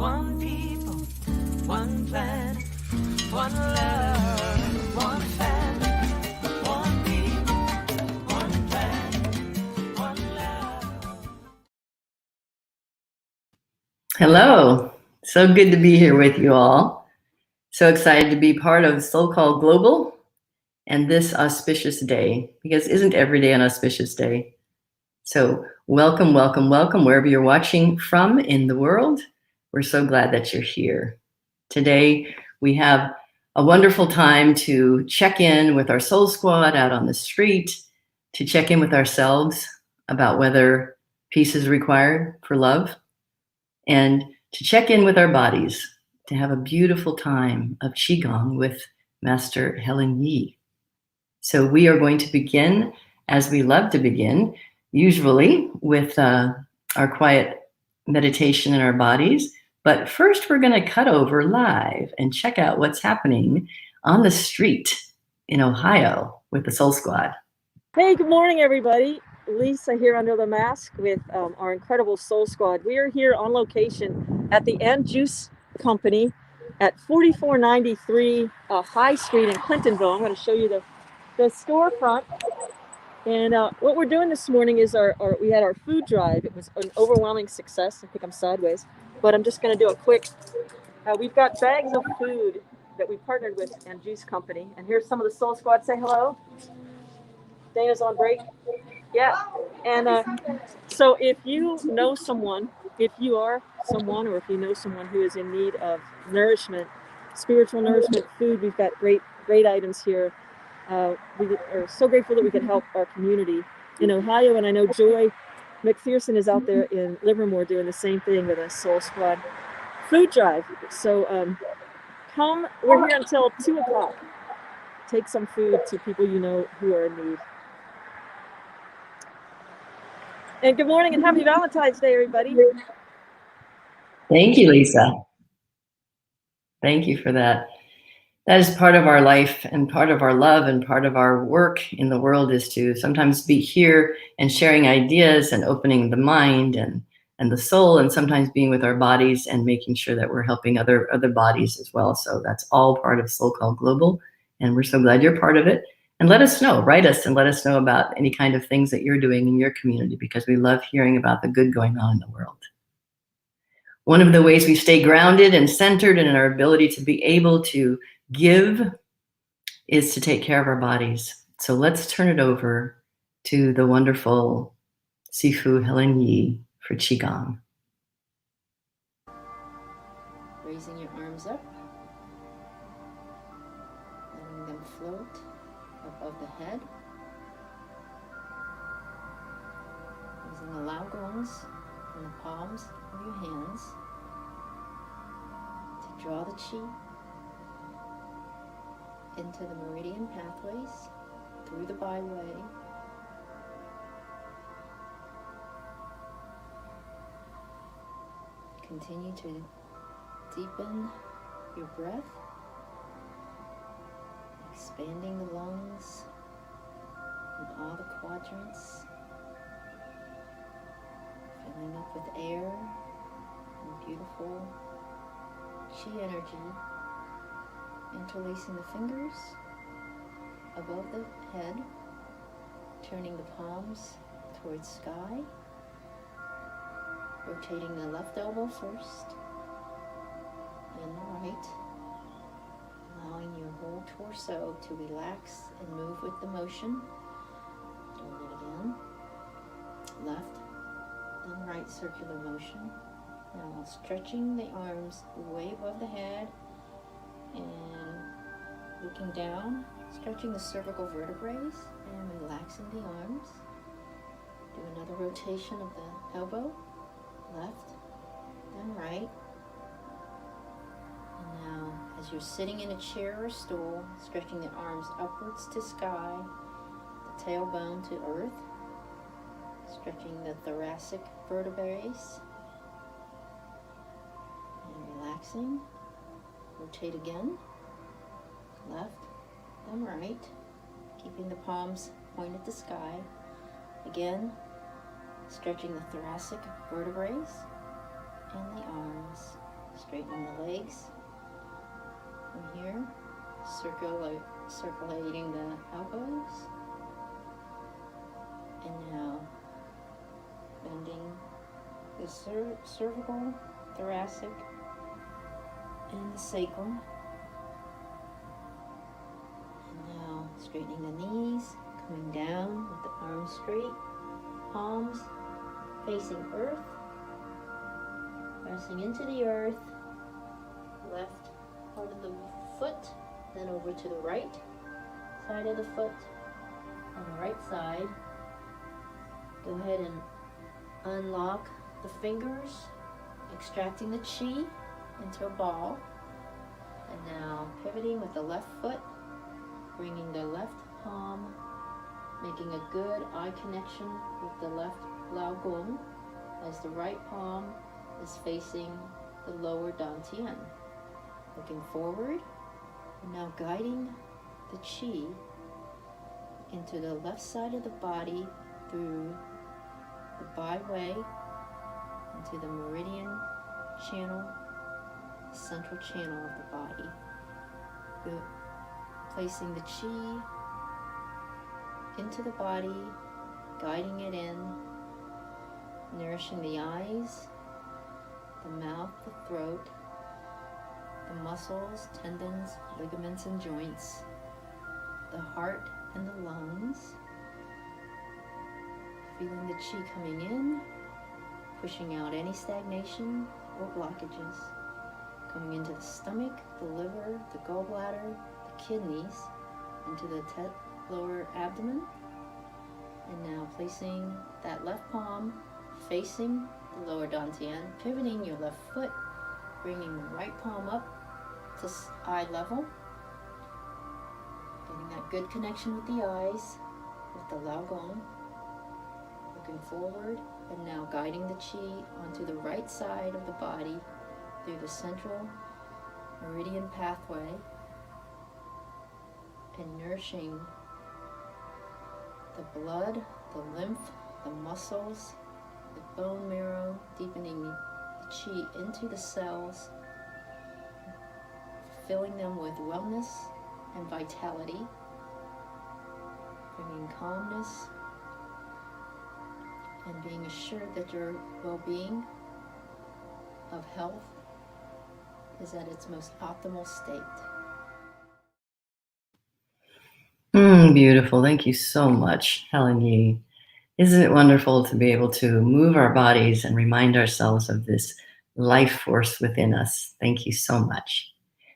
One people, one planet, one love, one family, one people, one planet, one love. Hello. So good to be here with you all. So excited to be part of SoulCall Global and this auspicious day, because isn't every day an auspicious day? So welcome, welcome, welcome, wherever you're watching from in the world. We're so glad that you're here. Today, we have a wonderful time to check in with our Soul Squad out on the street, to check in with ourselves about whether peace is required for love, and to check in with our bodies, to have a beautiful time of Qigong with Master Helen Yi. So we are going to begin, as we love to begin, usually with our quiet meditation in our bodies. But first, we're going to cut over live and check out what's happening on the street in Ohio with the Soul Squad. Hey, good morning, everybody. Lisa here under the mask with our incredible Soul Squad. We are here on location at the Juice Company at 4493 High Street in Clintonville. I'm going to show you the storefront. And what we're doing this morning is we had our food drive. It was an overwhelming success. I think I'm sideways, but I'm just going to do a quick. We've got bags of food that we partnered with Juice Company, and here's some of the Soul Squad. Say hello. Dana's on break. Yeah, and so if you know someone, if you are someone, or if you know someone who is in need of nourishment, spiritual nourishment, food, we've got great items here. We are so grateful that we can help our community in Ohio, and I know Joy McPherson is out there in Livermore doing the same thing with a Soul Squad food drive. So come, we're here until 2 o'clock. Take some food to people you know who are in need. And good morning and happy Valentine's Day, everybody. Thank you, Lisa. Thank you for that. That is part of our life and part of our love and part of our work in the world is to sometimes be here and sharing ideas and opening the mind and the soul, and sometimes being with our bodies and making sure that we're helping other bodies as well. So that's all part of SoulCall Global, and we're so glad you're part of it. And let us know, write us and let us know about any kind of things that you're doing in your community, because we love hearing about the good going on in the world. One of the ways we stay grounded and centered in our ability to be able to give is to take care of our bodies. So let's turn it over to the wonderful Sifu Helen Yi for Qigong. Raising your arms up, letting them float above the head, using the lao gongs in the palms of your hands to draw the qi into the meridian pathways through the byway, continue to deepen your breath, expanding the lungs in all the quadrants, filling up with air and beautiful qi energy, interlacing the fingers above the head, turning the palms towards sky, rotating the left elbow first and the right, allowing your whole torso to relax and move with the motion. Doing it again. Left, then right circular motion. Now stretching the arms way above the head and looking down, stretching the cervical vertebrae and relaxing the arms. Do another rotation of the elbow, left, then right. And now, as you're sitting in a chair or stool, stretching the arms upwards to sky, the tailbone to earth, stretching the thoracic vertebrae, and relaxing. Rotate again, left, then right, keeping the palms pointed to sky. Again, stretching the thoracic vertebrae and the arms. Straightening the legs from here, circulating the elbows, and now bending the cervical, thoracic, and the sacrum. And now straightening the knees, coming down with the arms straight, palms facing earth, pressing into the earth, left part of the foot, then over to the right side of the foot, on the right side. Go ahead and unlock the fingers, extracting the chi into a ball. And now pivoting with the left foot, bringing the left palm, making a good eye connection with the left Lao Gong as the right palm is facing the lower Dantian. Looking forward, and now guiding the chi into the left side of the body through the Bai Wei into the meridian channel, central channel of the body. Placing the chi into the body, guiding it in, nourishing the eyes, the mouth, the throat, the muscles, tendons, ligaments, and joints, the heart and the lungs. Feeling the chi coming in, pushing out any stagnation or blockages. Coming into the stomach, the liver, the gallbladder, the kidneys, into the lower abdomen. And now placing that left palm facing the lower dantian, pivoting your left foot, bringing the right palm up to eye level. Getting that good connection with the eyes, with the Lao Gong. Looking forward, and now guiding the chi onto the right side of the body through the central meridian pathway and nourishing the blood, the lymph, the muscles, the bone marrow, deepening the chi into the cells, filling them with wellness and vitality, bringing calmness, and being assured that your well-being of health is at its most optimal state. Beautiful. Thank you so much, Helen Yee. Isn't it wonderful to be able to move our bodies and remind ourselves of this life force within us? Thank you so much.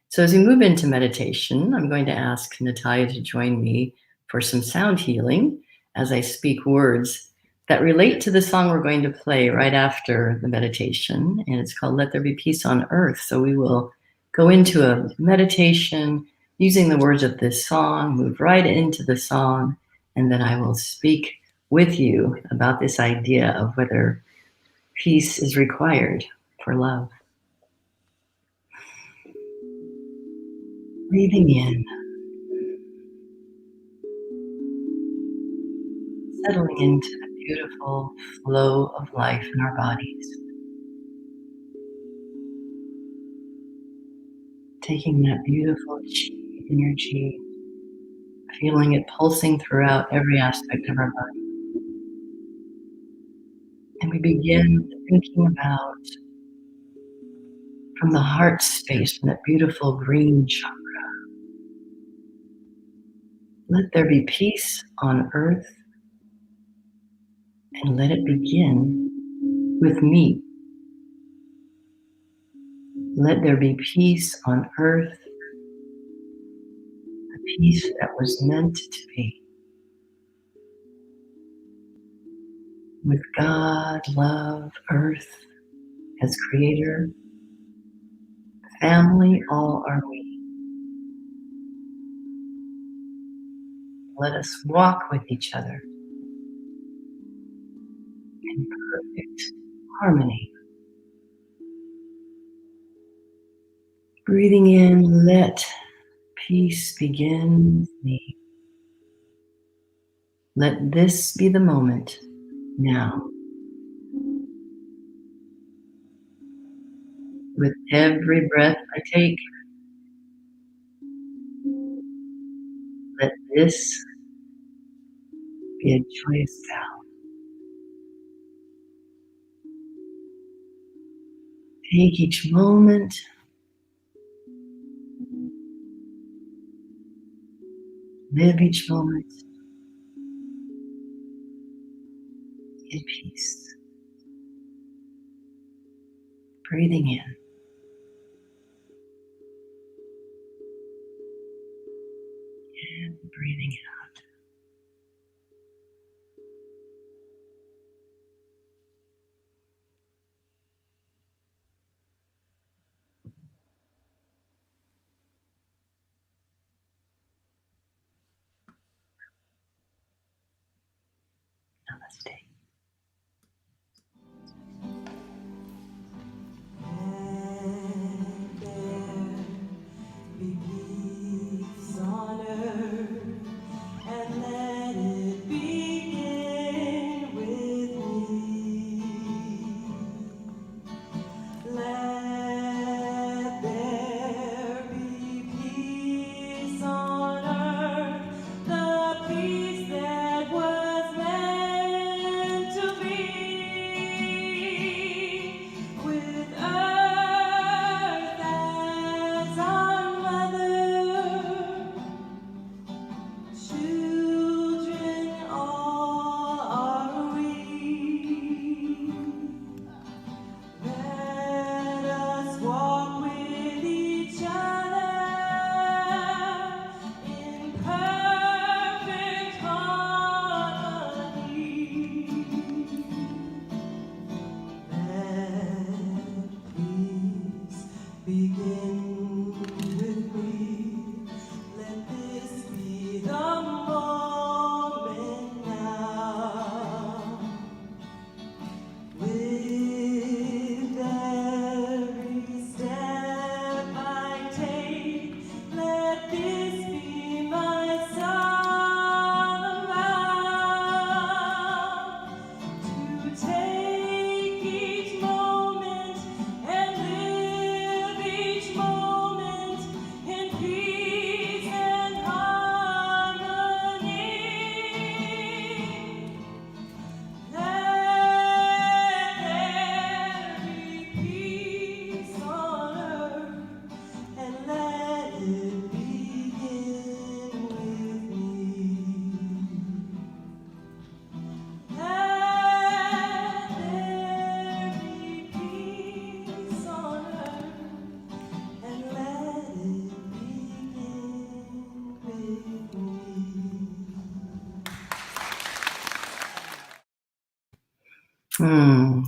So as we move into meditation, I'm going to ask Natalia to join me for some sound healing as I speak words that relate to the song we're going to play right after the meditation. And it's called Let There Be Peace on Earth. So we will go into a meditation using the words of this song, move right into the song, and then I will speak with you about this idea of whether peace is required for love. Breathing in, settling into the beautiful flow of life in our bodies. Taking that beautiful chi energy, feeling it pulsing throughout every aspect of our body. And we begin thinking about, from the heart space, from that beautiful green chakra, let there be peace on earth, and let it begin with me. Let there be peace on earth, the peace that was meant to be. With God, love, earth as creator, family, all are we. Let us walk with each other in perfect harmony. Breathing in, let peace begin with me. Let this be the moment now. With every breath I take, let this be a joyous sound. Take each moment, live each moment in peace. Breathing in and breathing out. Namaste.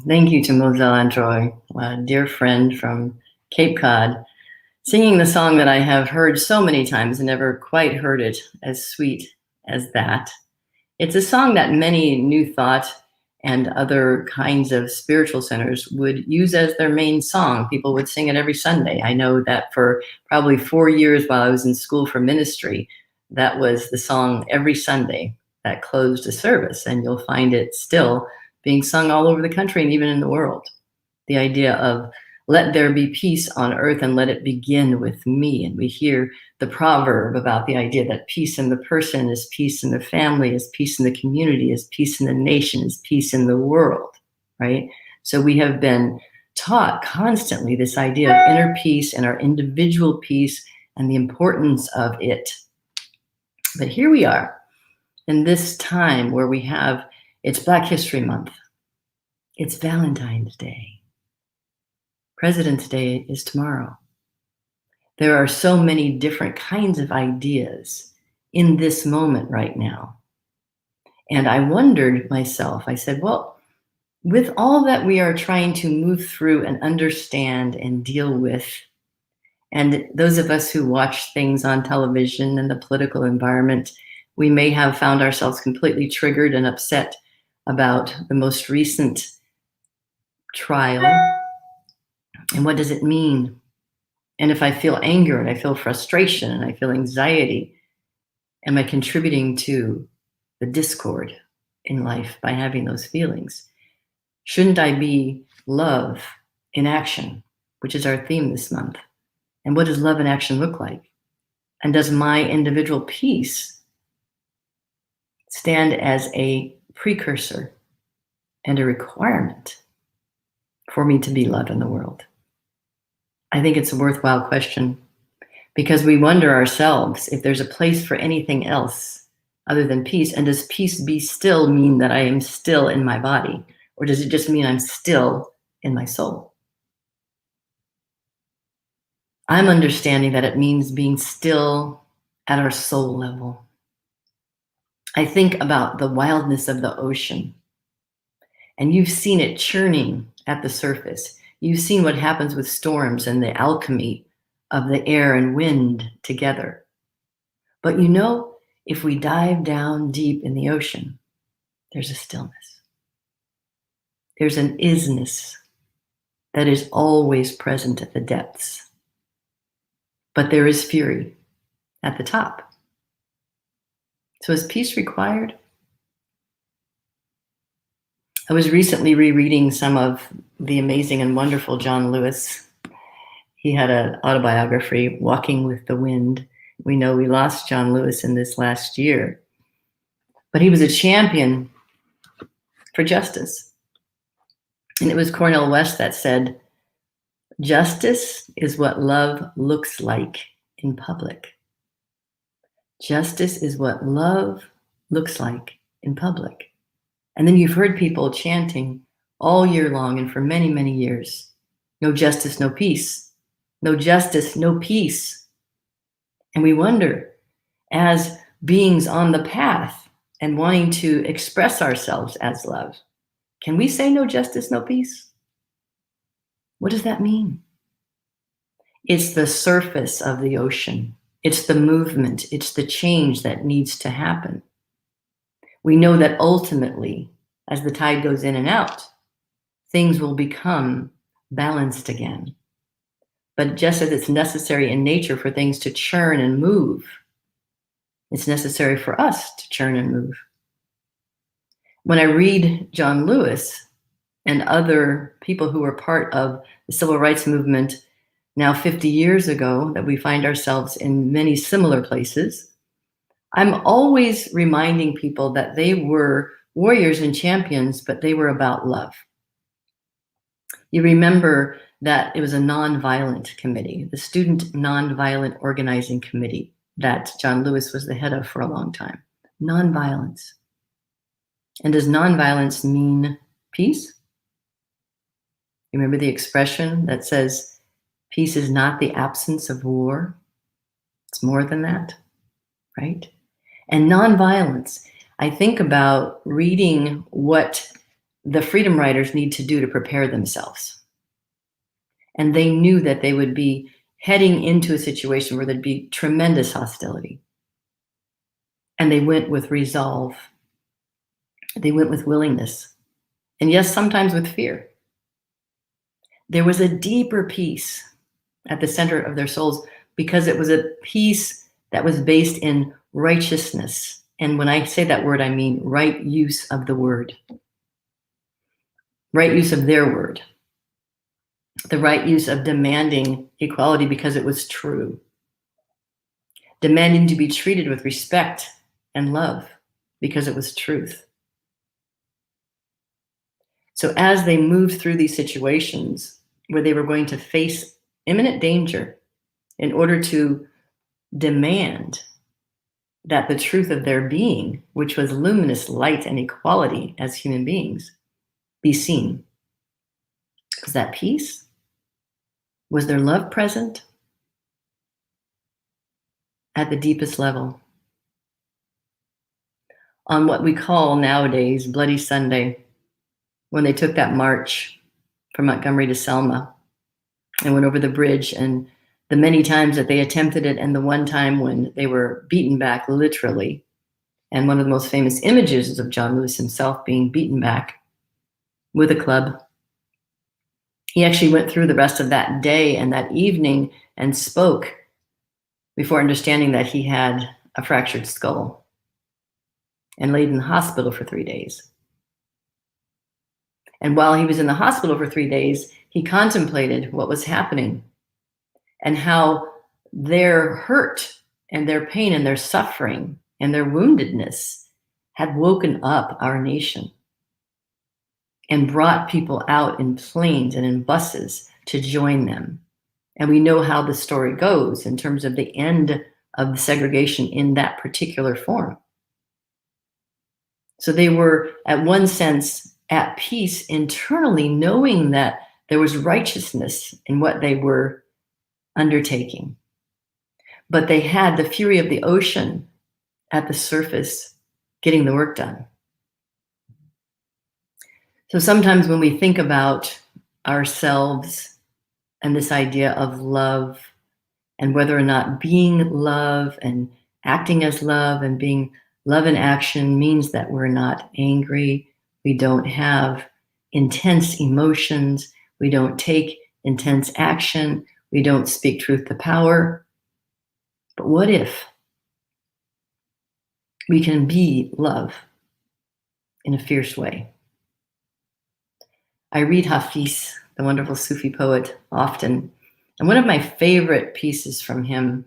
Thank you to Moselle and Troy, a dear friend from Cape Cod, singing the song that I have heard so many times and never quite heard it as sweet as that. It's a song that many New Thought and other kinds of spiritual centers would use as their main song. People would sing it every Sunday. I know that for probably 4 years while I was in school for ministry, that was the song every Sunday that closed a service, and you'll find it still being sung all over the country and even in the world. The idea of let there be peace on earth and let it begin with me. And we hear the proverb about the idea that peace in the person is peace in the family, is peace in the community, is peace in the nation, is peace in the world, right? So we have been taught constantly this idea of inner peace and our individual peace and the importance of it. But here we are in this time where we have, it's Black History Month. It's Valentine's Day. President's Day is tomorrow. There are so many different kinds of ideas in this moment right now. And I wondered myself, I said, well, with all that we are trying to move through and understand and deal with, and those of us who watch things on television and the political environment, we may have found ourselves completely triggered and upset about the most recent trial. And what does it mean? And if I feel anger and I feel frustration and I feel anxiety, am I contributing to the discord in life by having those feelings? Shouldn't I be love in action? which is our theme this month. And what does love in action look like? And does my individual peace stand as a precursor and a requirement for me to be love in the world? I think it's a worthwhile question, because we wonder ourselves if there's a place for anything else other than peace. And does peace be still mean that I am still in my body? Or does it just mean I'm still in my soul? I'm understanding that it means being still at our soul level. I think about the wildness of the ocean, and you've seen it churning at the surface. You've seen what happens with storms and the alchemy of the air and wind together. But you know, if we dive down deep in the ocean, there's a stillness. There's an isness that is always present at the depths. But there is fury at the top. So is peace required? I was recently rereading some of the amazing and wonderful John Lewis. He had an autobiography, Walking with the Wind. We know we lost John Lewis in this last year, but he was a champion for justice. And it was Cornel West that said, justice is what love looks like in public. Justice is what love looks like in public. And then you've heard people chanting all year long and for many, many years, no justice, no peace. No justice, no peace. And we wonder, as beings on the path and wanting to express ourselves as love, can we say no justice, no peace? What does that mean? It's the surface of the ocean. It's the movement. It's the change that needs to happen. We know that ultimately, as the tide goes in and out, things will become balanced again. But just as it's necessary in nature for things to churn and move, it's necessary for us to churn and move. When I read John Lewis and other people who were part of the civil rights movement now 50 years ago, that we find ourselves in many similar places, I'm always reminding people that they were warriors and champions, but they were about love. You remember that it was a nonviolent committee, the Student Nonviolent Organizing Committee that John Lewis was the head of for a long time. Nonviolence. And does nonviolence mean peace? Remember the expression that says, peace is not the absence of war. It's more than that, right? And nonviolence, I think about reading what the freedom riders need to do to prepare themselves. And they knew that they would be heading into a situation where there'd be tremendous hostility. And they went with resolve. They went with willingness. And yes, sometimes with fear. There was a deeper peace at the center of their souls, because it was a peace that was based in righteousness. And when I say that word, I mean right use of the word. Right use of their word. The right use of demanding equality because it was true. Demanding to be treated with respect and love because it was truth. So as they moved through these situations where they were going to face imminent danger in order to demand that the truth of their being, which was luminous light and equality as human beings, be seen. Was that peace? Was their love present? At the deepest level. On what we call nowadays Bloody Sunday, when they took that march from Montgomery to Selma and went over the bridge, and the many times that they attempted it, and the one time when they were beaten back literally. And one of the most famous images is of John Lewis himself being beaten back with a club. He actually went through the rest of that day and that evening and spoke before understanding that he had a fractured skull and laid in the hospital for 3 days. And while he was in the hospital for 3 days, he contemplated what was happening and how their hurt and their pain and their suffering and their woundedness had woken up our nation and brought people out in planes and in buses to join them. And we know how the story goes in terms of the end of the segregation in that particular form. So they were, at one sense, at peace internally, knowing that there was righteousness in what they were undertaking. But they had the fury of the ocean at the surface getting the work done. So sometimes when we think about ourselves and this idea of love and whether or not being love and acting as love and being love in action means that we're not angry, we don't have intense emotions, we don't take intense action, we don't speak truth to power. But what if we can be love in a fierce way? I read Hafiz, the wonderful Sufi poet, often, and one of my favorite pieces from him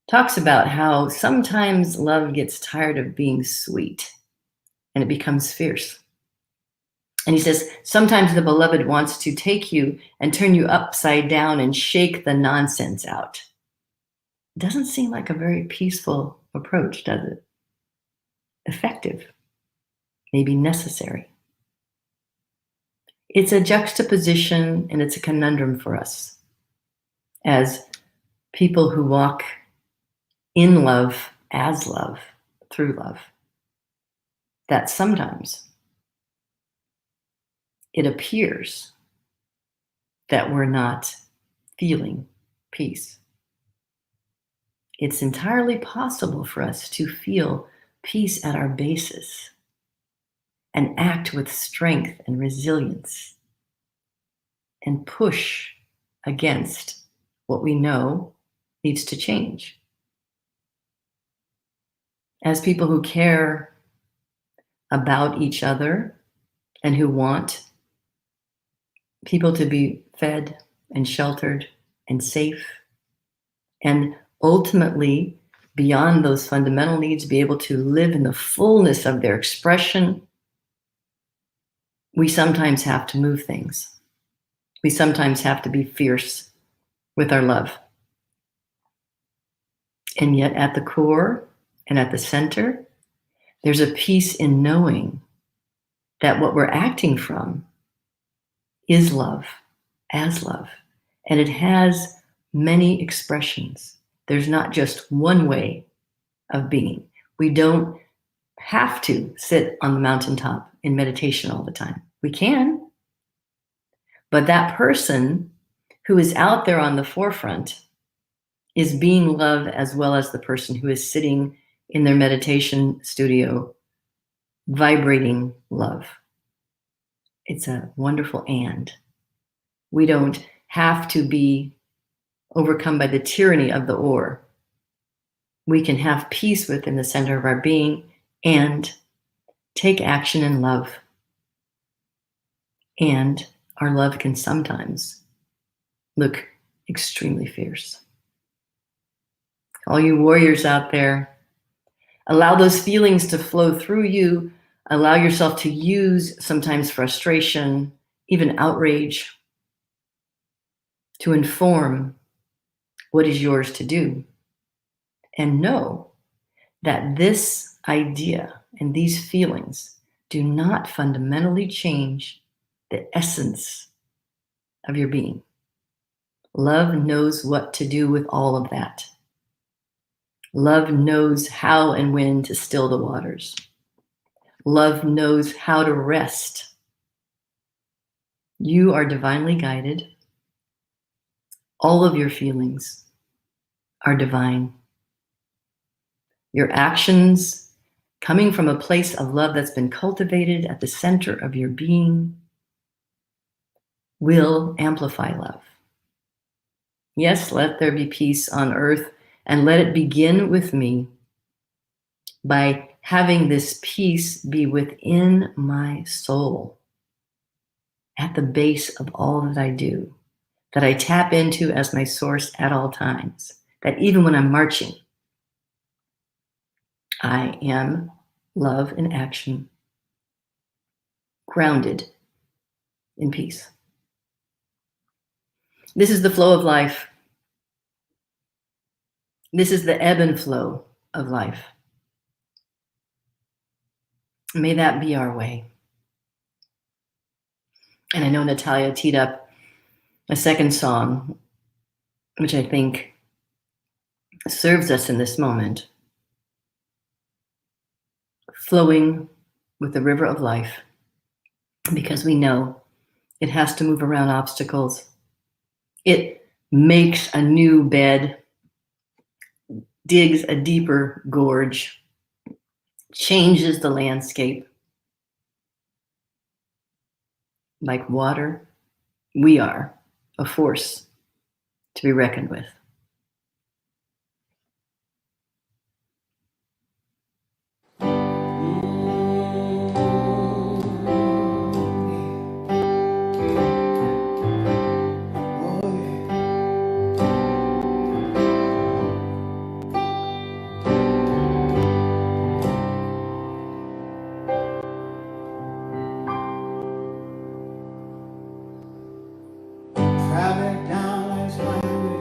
talks about how sometimes love gets tired of being sweet and it becomes fierce. And he says, sometimes the beloved wants to take you and turn you upside down and shake the nonsense out. It doesn't seem like a very peaceful approach, does it? Effective, maybe necessary. It's a juxtaposition and it's a conundrum for us as people who walk in love, as love, through love. That sometimes it appears that we're not feeling peace. It's entirely possible for us to feel peace at our basis and act with strength and resilience and push against what we know needs to change. As people who care about each other and who want people to be fed and sheltered and safe, and ultimately, beyond those fundamental needs, be able to live in the fullness of their expression, we sometimes have to move things. We sometimes have to be fierce with our love. And yet at the core and at the center, there's a peace in knowing that what we're acting from is love, as love. And it has many expressions. There's not just one way of being. We don't have to sit on the mountaintop in meditation all the time. We can. But that person who is out there on the forefront is being love as well as the person who is sitting in their meditation studio vibrating love. It's a wonderful and. We don't have to be overcome by the tyranny of the or. We can have peace within the center of our being and take action in love. And our love can sometimes look extremely fierce. All you warriors out there, allow those feelings to flow through you. Allow yourself to use sometimes frustration, even outrage, to inform what is yours to do. And know that this idea and these feelings do not fundamentally change the essence of your being. Love knows what to do with all of that. Love knows how and when to still the waters. Love knows how to rest. You are divinely guided. All of your feelings are divine. Your actions coming from a place of love that's been cultivated at the center of your being will amplify love. Yes, let there be peace on earth, and let it begin with me by having this peace be within my soul at the base of all that I do, that I tap into as my source at all times, that even when I'm marching, I am love in action, grounded in peace. This is the flow of life. This is the ebb and flow of life. May that be our way. And I know Natalia teed up a second song, which I think serves us in this moment. Flowing with the river of life, because we know it has to move around obstacles. It makes a new bed, digs a deeper gorge, changes the landscape. Like water, we are a force to be reckoned with. Traveling down life's highway,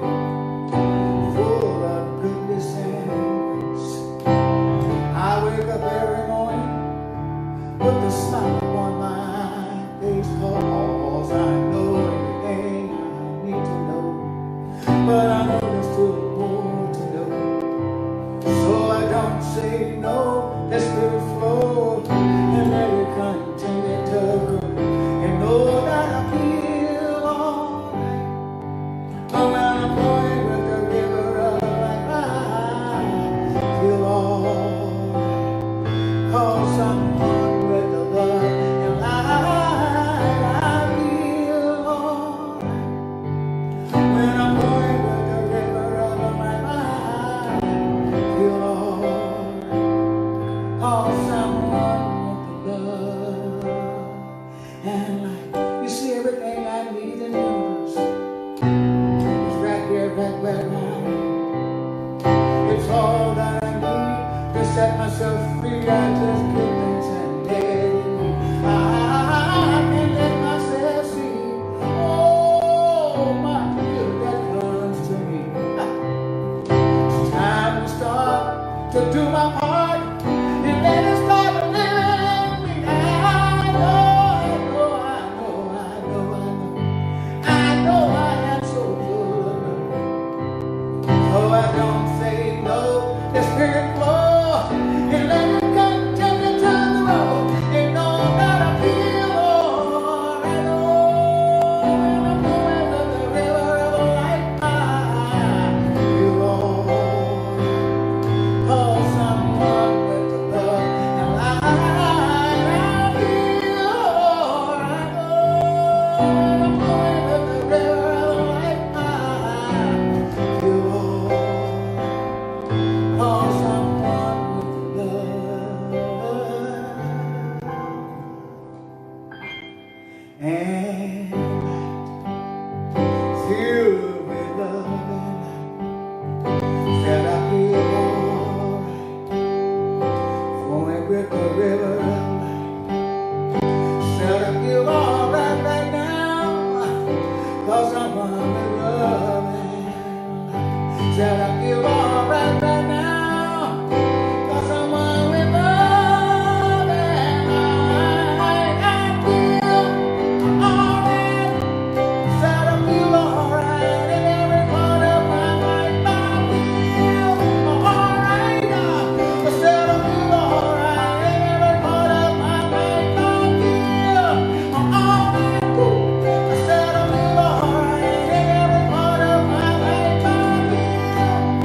full of goodness and grace. I wake up every morning with a smile upon my face. Cause I know everything I need to know, but I know there's still more to know. So I don't say no, let spirit flow and let it continue to grow. And know that I feel alright. Oh, when I'm flowing with the river of life, I feel alright. Cause I'm one with the love and light, I feel alright. When I'm flowing with the river of life, I feel alright. Cause I'm one with the love and light. You see, everything I need in the universe is right here, right where I am. It's all that I need to set myself free. I just give thanks and let it be. I can let myself see, oh, my good that comes to me. It's time to start to do my part and let it start to live in me. I know I am so full of love. Oh, I don't say no, the spirit flow and let it continue to grow. And know that I feel alright. Oh, when I'm going to the river of life, I feel alright. Cause I'm one with the love and light, I feel alright. Oh, when I'm going with the river of life, I feel alright. Cause I'm one with the love and light. Filled with love and light. Said I feel alright. Flowing with the river of life. Said I feel alright right now. Cause I'm one with love and light. Said I feel alright right now. Cause I'm one with love and light. I feel alright. Said I feel alright in every part of my life. I feel alright. I said I feel alright in every part of my life. I feel alright. I said I feel alright in every part of my life. I feel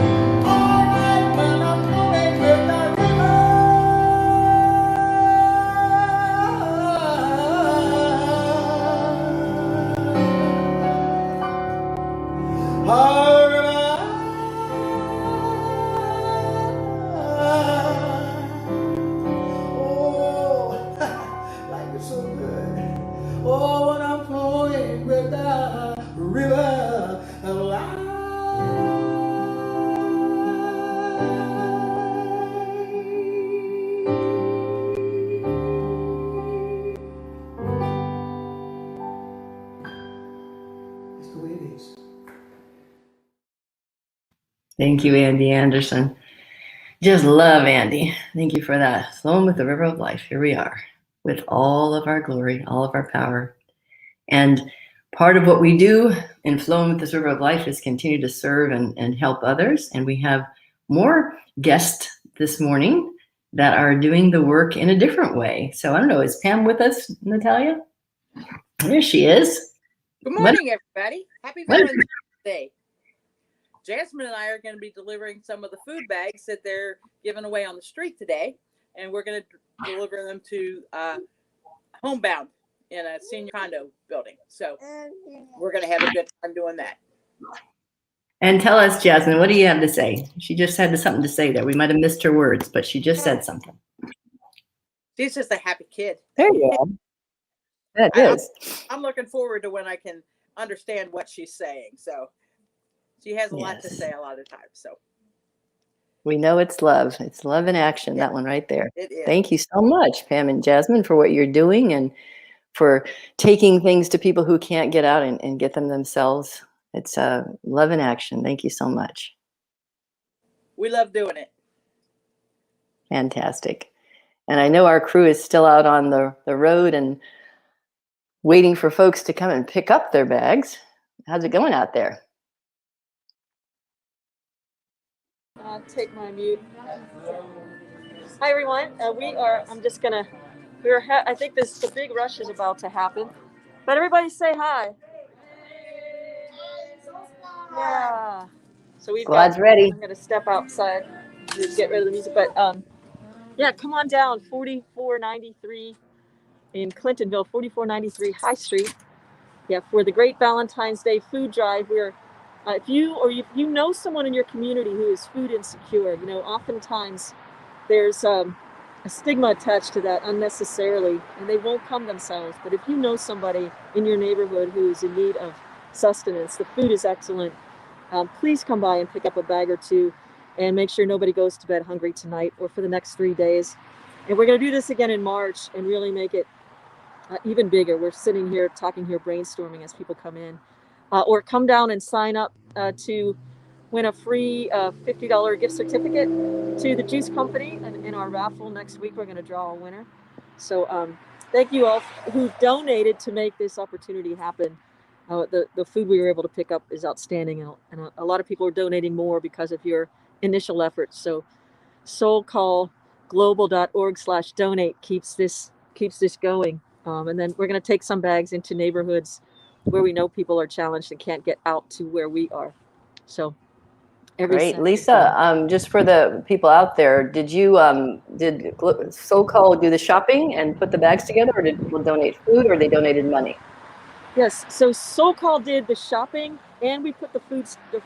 Thank you, Andy Anderson. Just love Andy. Thank you for that. Flowing with the river of life. Here we are with all of our glory, all of our power. And part of what we do in Flowing with this river of life is continue to serve and help others. And we have more guests this morning that are doing the work in a different way. So I don't know, is Pam with us, Natalia? There she is. Good morning, everybody. Happy Valentine's Day. Jasmine and I are going to be delivering some of the food bags that they're giving away on the street today, and we're going to deliver them to Homebound in a senior condo building. So we're going to have a good time doing that. And tell us, Jasmine, what do you have to say? She just had something to say there. We might have missed her words, but she just said something. She's just a happy kid. There you go. That is. I'm looking forward to when I can understand what she's saying. So she has a lot to say a lot of times. So we know it's love. It's love in action, Yeah. that one right there. it is. Thank you so much, Pam and Jasmine, for what you're doing and for taking things to people who can't get out and get them themselves. It's love in action. Thank you so much. We love doing it. Fantastic. And I know our crew is still out on the road and waiting for folks to come and pick up their bags. How's it going out there? Take my mute. Hi everyone. I think the big rush is about to happen. But everybody say hi. Yeah. So Squad's ready. I'm gonna step outside to get rid of the music. But yeah, come on down 4493 in Clintonville, 4493 High Street. Yeah, for the Great Valentine's Day Food Drive. We're if you know someone in your community who is food insecure, oftentimes there's a stigma attached to that unnecessarily, and they won't come themselves. But if you know somebody in your neighborhood who is in need of sustenance, the food is excellent. Please come by and pick up a bag or two, and make sure nobody goes to bed hungry tonight or for the next 3 days. And we're going to do this again in March and really make it even bigger. We're sitting here, talking here, brainstorming as people come in. Or come down and sign up to win a free $50 gift certificate to the Juice Company. And in our raffle next week, we're going to draw a winner. So thank you all who donated to make this opportunity happen. The food we were able to pick up is outstanding. And a lot of people are donating more because of your initial efforts. So SoulCallGlobal.org/donate keeps this going. And then we're going to take some bags into neighborhoods where we know people are challenged and can't get out to where we are. So Great. Lisa, just for the people out there, did SoulCall do the shopping and put the bags together, or did people donate food, or they donated money? Yes, so SoulCall did the shopping, and we put the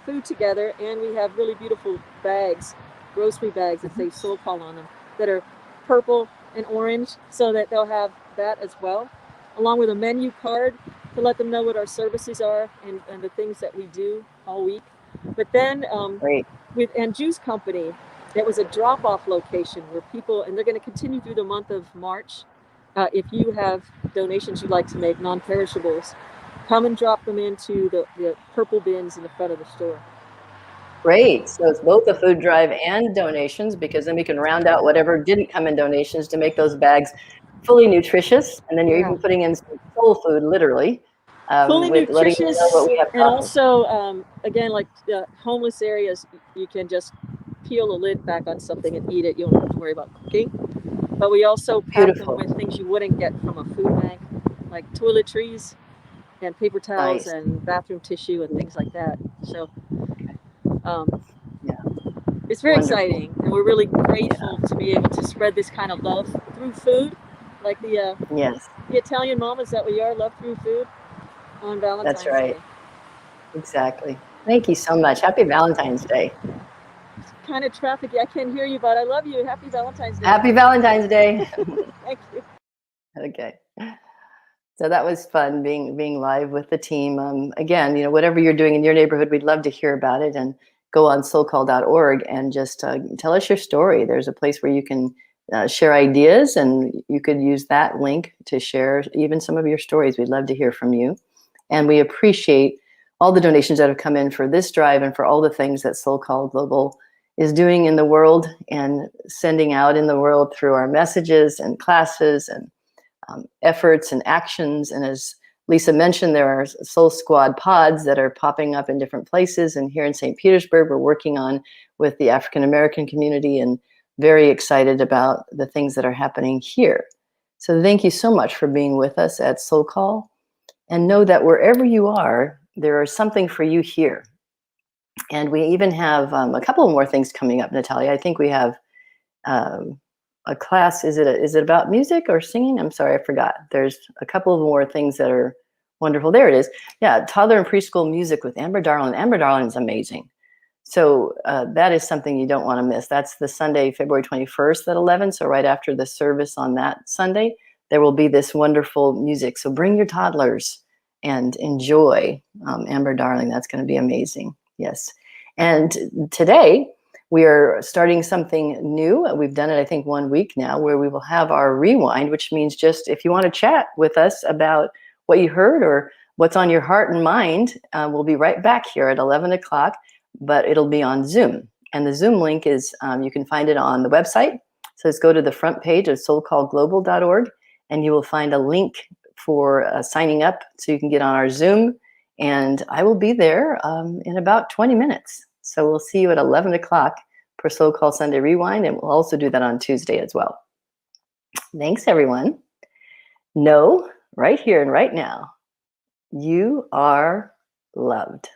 food together, and we have really beautiful bags, grocery bags that say SoulCall on them, that are purple and orange, so that they'll have that as well, along with a menu card to let them know what our services are and the things that we do all week. But then with Juice Company, there was a drop-off location where people, and they're going to continue through the month of March. If you have donations you'd like to make, non-perishables, come and drop them into the purple bins in the front of the store. Great. So it's both a food drive and donations, because then we can round out whatever didn't come in donations to make those bags fully nutritious. And then you're even putting in some soul food, literally. Fully nutritious, what we have and also, again, like homeless areas, you can just peel the lid back on something and eat it. You don't have to worry about cooking. But we also pack them with things you wouldn't get from a food bank, like toiletries and paper towels and bathroom tissue and things like that. So it's very exciting, and we're really grateful to be able to spread this kind of love through food, like the Italian mamas that we are, love through food on Valentine's Day. That's right. Exactly. Thank you so much. Happy Valentine's Day. It's kind of trafficy. I can't hear you, but I love you. Happy Valentine's Day. Happy Valentine's Day. Thank you. Okay. So that was fun being live with the team. Again, whatever you're doing in your neighborhood, we'd love to hear about it, and go on soulcall.org and just tell us your story. There's a place where you can share ideas, and you could use that link to share even some of your stories. We'd love to hear from you. And we appreciate all the donations that have come in for this drive and for all the things that SoulCall Global is doing in the world and sending out in the world through our messages and classes and efforts and actions. And as Lisa mentioned, there are Soul Squad pods that are popping up in different places. And here in St. Petersburg, we're working on with the African American community and very excited about the things that are happening here. So thank you so much for being with us at SoulCall. And know that wherever you are, there is something for you here. And we even have a couple more things coming up, Natalia. I think we have a class. Is it about music or singing? I'm sorry, I forgot. There's a couple more things that are wonderful. There it is. Yeah, toddler and preschool music with Amber Darling. Amber Darling is amazing. So that is something you don't want to miss. That's the Sunday, February 21st at 11. So right after the service on that Sunday, there will be this wonderful music. So bring your toddlers and enjoy Amber Darling. That's going to be amazing. Yes. And today we are starting something new. We've done it, I think, 1 week now, where we will have our rewind, which means just if you want to chat with us about what you heard or what's on your heart and mind, we'll be right back here at 11 o'clock, but it'll be on Zoom. And the Zoom link is, you can find it on the website. So just go to the front page of soulcallglobal.org and you will find a link for signing up so you can get on our Zoom. And I will be there in about 20 minutes. So we'll see you at 11 o'clock for SoulCall Sunday Rewind, and we'll also do that on Tuesday as well. Thanks, everyone. Know right here and right now, you are loved.